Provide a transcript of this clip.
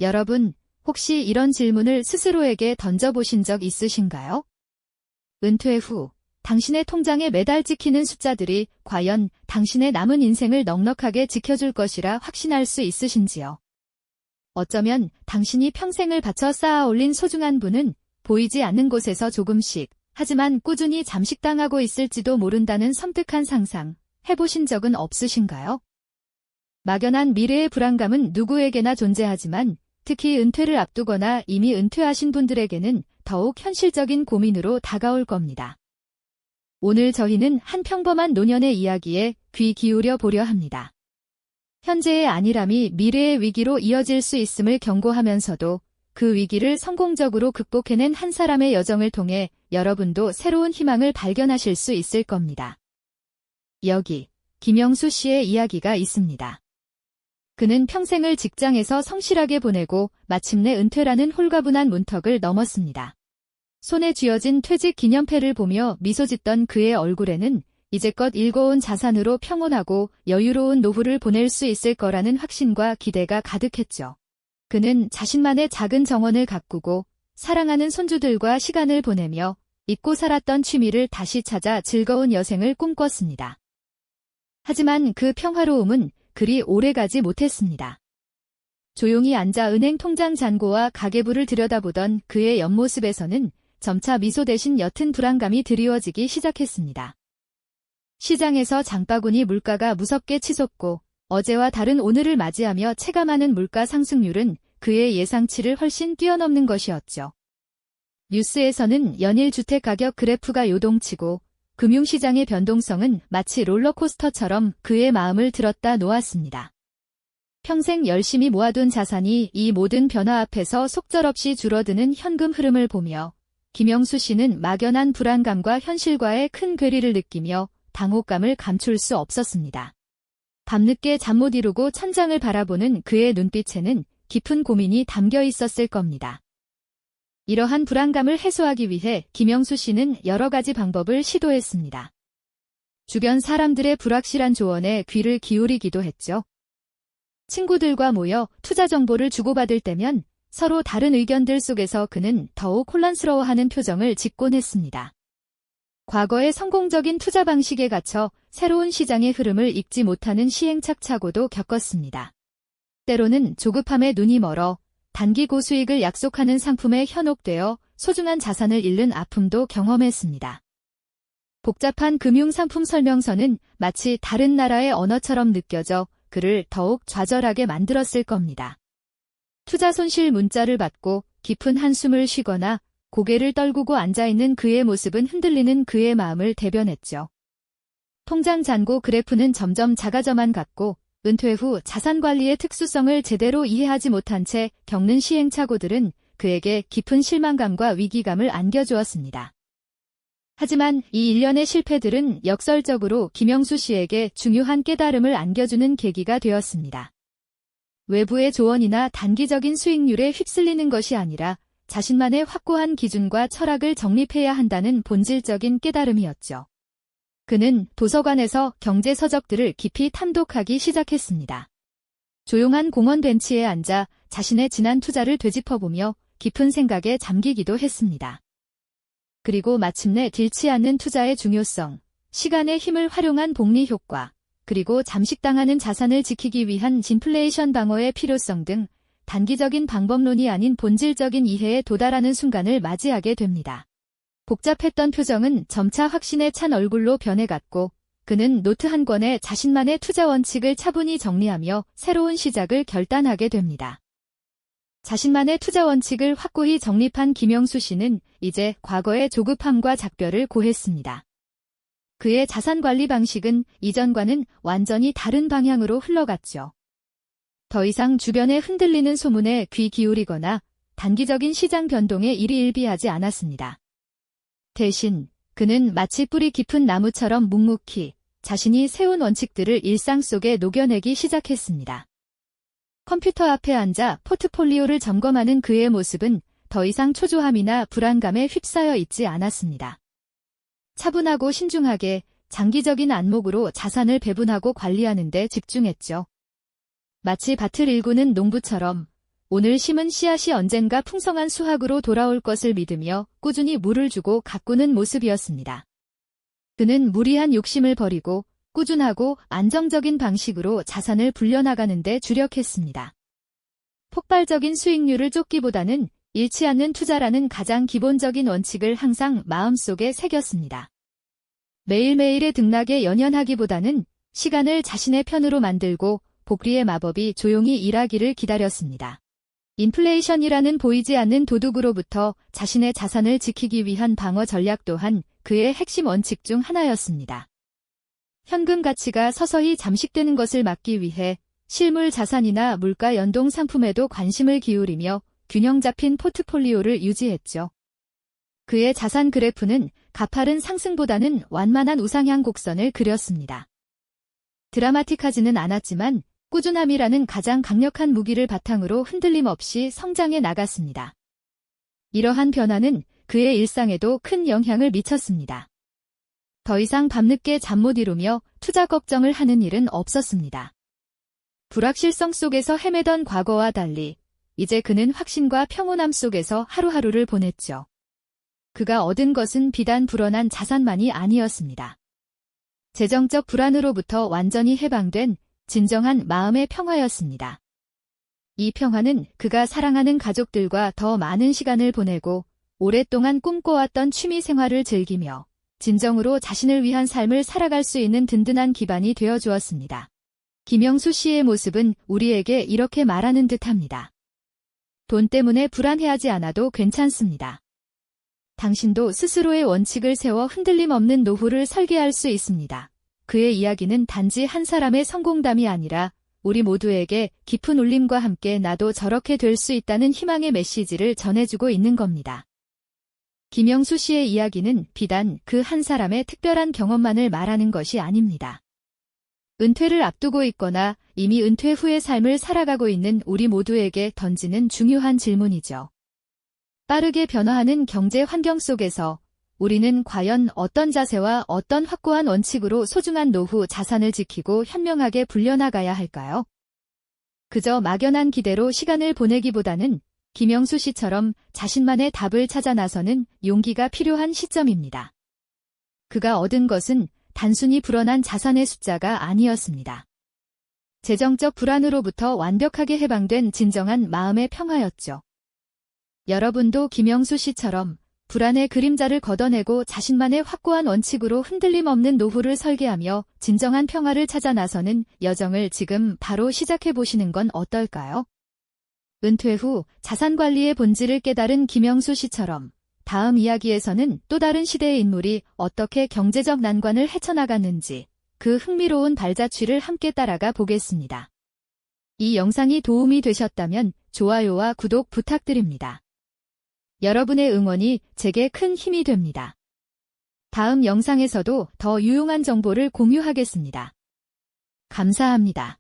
여러분, 혹시 이런 질문을 스스로에게 던져보신 적 있으신가요? 은퇴 후 당신의 통장에 매달 찍히는 숫자들이 과연 당신의 남은 인생을 넉넉하게 지켜줄 것이라 확신할 수 있으신지요? 어쩌면 당신이 평생을 바쳐 쌓아 올린 소중한 부는 보이지 않는 곳에서 조금씩, 하지만 꾸준히 잠식당하고 있을지도 모른다는 섬뜩한 상상, 해보신 적은 없으신가요? 막연한 미래의 불안감은 누구에게나 존재하지만 특히 은퇴를 앞두거나 이미 은퇴하신 분들에게는 더욱 현실적인 고민으로 다가올 겁니다. 오늘 저희는 한 평범한 노년의 이야기에 귀 기울여 보려 합니다. 현재의 안일함이 미래의 위기로 이어질 수 있음을 경고하면서도 그 위기를 성공적으로 극복해낸 한 사람의 여정을 통해 여러분도 새로운 희망을 발견하실 수 있을 겁니다. 여기 김영수 씨의 이야기가 있습니다. 그는 평생을 직장에서 성실하게 보내고 마침내 은퇴라는 홀가분한 문턱을 넘었습니다. 손에 쥐어진 퇴직 기념패를 보며 미소 짓던 그의 얼굴에는 이제껏 일궈온 자산으로 평온하고 여유로운 노후를 보낼 수 있을 거라는 확신과 기대가 가득했죠. 그는 자신만의 작은 정원을 가꾸고 사랑하는 손주들과 시간을 보내며 잊고 살았던 취미를 다시 찾아 즐거운 여생을 꿈꿨습니다. 하지만 그 평화로움은 그리 오래가지 못했습니다. 조용히 앉아 은행 통장 잔고와 가계부를 들여다보던 그의 옆모습에서는 점차 미소 대신 옅은 불안감이 드리워지기 시작했습니다. 시장에서 장바구니 물가가 무섭게 치솟고 어제와 다른 오늘을 맞이하며 체감하는 물가 상승률은 그의 예상치를 훨씬 뛰어넘는 것이었죠. 뉴스에서는 연일 주택 가격 그래프가 요동치고 금융시장의 변동성은 마치 롤러코스터처럼 그의 마음을 들었다 놓았습니다. 평생 열심히 모아둔 자산이 이 모든 변화 앞에서 속절없이 줄어드는 현금 흐름을 보며 김영수 씨는 막연한 불안감과 현실과의 큰 괴리를 느끼며 당혹감을 감출 수 없었습니다. 밤늦게 잠 못 이루고 천장을 바라보는 그의 눈빛에는 깊은 고민이 담겨 있었을 겁니다. 이러한 불안감을 해소하기 위해 김영수 씨는 여러 가지 방법을 시도했습니다. 주변 사람들의 불확실한 조언에 귀를 기울이기도 했죠. 친구들과 모여 투자 정보를 주고받을 때면 서로 다른 의견들 속에서 그는 더욱 혼란스러워하는 표정을 짓곤 했습니다. 과거의 성공적인 투자 방식에 갇혀 새로운 시장의 흐름을 읽지 못하는 시행착착오도 겪었습니다. 때로는 조급함에 눈이 멀어 단기 고수익을 약속하는 상품에 현혹되어 소중한 자산을 잃는 아픔도 경험했습니다. 복잡한 금융상품 설명서는 마치 다른 나라의 언어처럼 느껴져 그를 더욱 좌절하게 만들었을 겁니다. 투자 손실 문자를 받고 깊은 한숨을 쉬거나 고개를 떨구고 앉아있는 그의 모습은 흔들리는 그의 마음을 대변했죠. 통장 잔고 그래프는 점점 작아져만 갔고 은퇴 후 자산관리의 특수성을 제대로 이해하지 못한 채 겪는 시행착오들은 그에게 깊은 실망감과 위기감을 안겨주었습니다. 하지만 이 일련의 실패들은 역설적으로 김영수 씨에게 중요한 깨달음을 안겨주는 계기가 되었습니다. 외부의 조언이나 단기적인 수익률에 휩쓸리는 것이 아니라 자신만의 확고한 기준과 철학을 정립해야 한다는 본질적인 깨달음이었죠. 그는 도서관에서 경제 서적들을 깊이 탐독하기 시작했습니다. 조용한 공원 벤치에 앉아 자신의 지난 투자를 되짚어보며 깊은 생각에 잠기기도 했습니다. 그리고 마침내 딜치 않는 투자의 중요성, 시간의 힘을 활용한 복리 효과, 그리고 잠식당하는 자산을 지키기 위한 진플레이션 방어의 필요성 등 단기적인 방법론이 아닌 본질적인 이해에 도달하는 순간을 맞이하게 됩니다. 복잡했던 표정은 점차 확신에 찬 얼굴로 변해갔고 그는 노트 한 권에 자신만의 투자 원칙을 차분히 정리하며 새로운 시작을 결단하게 됩니다. 자신만의 투자 원칙을 확고히 정립한 김영수 씨는 이제 과거의 조급함과 작별을 고했습니다. 그의 자산관리 방식은 이전과는 완전히 다른 방향으로 흘러갔죠. 더 이상 주변에 흔들리는 소문에 귀 기울이거나 단기적인 시장 변동에 일희일비하지 않았습니다. 대신 그는 마치 뿌리 깊은 나무처럼 묵묵히 자신이 세운 원칙들을 일상 속에 녹여내기 시작했습니다. 컴퓨터 앞에 앉아 포트폴리오를 점검하는 그의 모습은 더 이상 초조함이나 불안감에 휩싸여 있지 않았습니다. 차분하고 신중하게 장기적인 안목으로 자산을 배분하고 관리하는 데 집중했죠. 마치 밭을 일구는 농부처럼 오늘 심은 씨앗이 언젠가 풍성한 수확으로 돌아올 것을 믿으며 꾸준히 물을 주고 가꾸는 모습이었습니다. 그는 무리한 욕심을 버리고 꾸준하고 안정적인 방식으로 자산을 불려나가는 데 주력했습니다. 폭발적인 수익률을 쫓기보다는 잃지 않는 투자라는 가장 기본적인 원칙을 항상 마음속에 새겼습니다. 매일매일의 등락에 연연하기보다는 시간을 자신의 편으로 만들고 복리의 마법이 조용히 일하기를 기다렸습니다. 인플레이션이라는 보이지 않는 도둑으로부터 자신의 자산을 지키기 위한 방어 전략 또한 그의 핵심 원칙 중 하나였습니다. 현금 가치가 서서히 잠식되는 것을 막기 위해 실물 자산이나 물가 연동 상품에도 관심을 기울이며 균형 잡힌 포트폴리오를 유지했죠. 그의 자산 그래프는 가파른 상승보다는 완만한 우상향 곡선을 그렸습니다. 드라마틱하지는 않았지만 꾸준함이라는 가장 강력한 무기를 바탕으로 흔들림 없이 성장해 나갔습니다. 이러한 변화는 그의 일상에도 큰 영향을 미쳤습니다. 더 이상 밤늦게 잠 못 이루며 투자 걱정을 하는 일은 없었습니다. 불확실성 속에서 헤매던 과거와 달리 이제 그는 확신과 평온함 속에서 하루하루를 보냈죠. 그가 얻은 것은 비단 불어난 자산만이 아니었습니다. 재정적 불안으로부터 완전히 해방된 진정한 마음의 평화였습니다. 이 평화는 그가 사랑하는 가족들과 더 많은 시간을 보내고 오랫동안 꿈꿔왔던 취미 생활을 즐기며 진정으로 자신을 위한 삶을 살아갈 수 있는 든든한 기반이 되어 주었습니다. 김영수 씨의 모습은 우리에게 이렇게 말하는 듯합니다. 돈 때문에 불안해하지 않아도 괜찮습니다. 당신도 스스로의 원칙을 세워 흔들림 없는 노후를 설계할 수 있습니다. 그의 이야기는 단지 한 사람의 성공담이 아니라 우리 모두에게 깊은 울림과 함께 나도 저렇게 될 수 있다는 희망의 메시지를 전해주고 있는 겁니다. 김영수 씨의 이야기는 비단 그 한 사람의 특별한 경험만을 말하는 것이 아닙니다. 은퇴를 앞두고 있거나 이미 은퇴 후의 삶을 살아가고 있는 우리 모두에게 던지는 중요한 질문이죠. 빠르게 변화하는 경제 환경 속에서 우리는 과연 어떤 자세와 어떤 확고한 원칙으로 소중한 노후 자산을 지키고 현명하게 불려나가야 할까요? 그저 막연한 기대로 시간을 보내기보다는 김영수 씨처럼 자신만의 답을 찾아 나서는 용기가 필요한 시점입니다. 그가 얻은 것은 단순히 불어난 자산의 숫자가 아니었습니다. 재정적 불안으로부터 완벽하게 해방된 진정한 마음의 평화였죠. 여러분도 김영수 씨처럼 불안의 그림자를 걷어내고 자신만의 확고한 원칙으로 흔들림 없는 노후를 설계하며 진정한 평화를 찾아 나서는 여정을 지금 바로 시작해 보시는 건 어떨까요? 은퇴 후 자산관리의 본질을 깨달은 김영수 씨처럼 다음 이야기에서는 또 다른 시대의 인물이 어떻게 경제적 난관을 헤쳐나갔는지 그 흥미로운 발자취를 함께 따라가 보겠습니다. 이 영상이 도움이 되셨다면 좋아요와 구독 부탁드립니다. 여러분의 응원이 제게 큰 힘이 됩니다. 다음 영상에서도 더 유용한 정보를 공유하겠습니다. 감사합니다.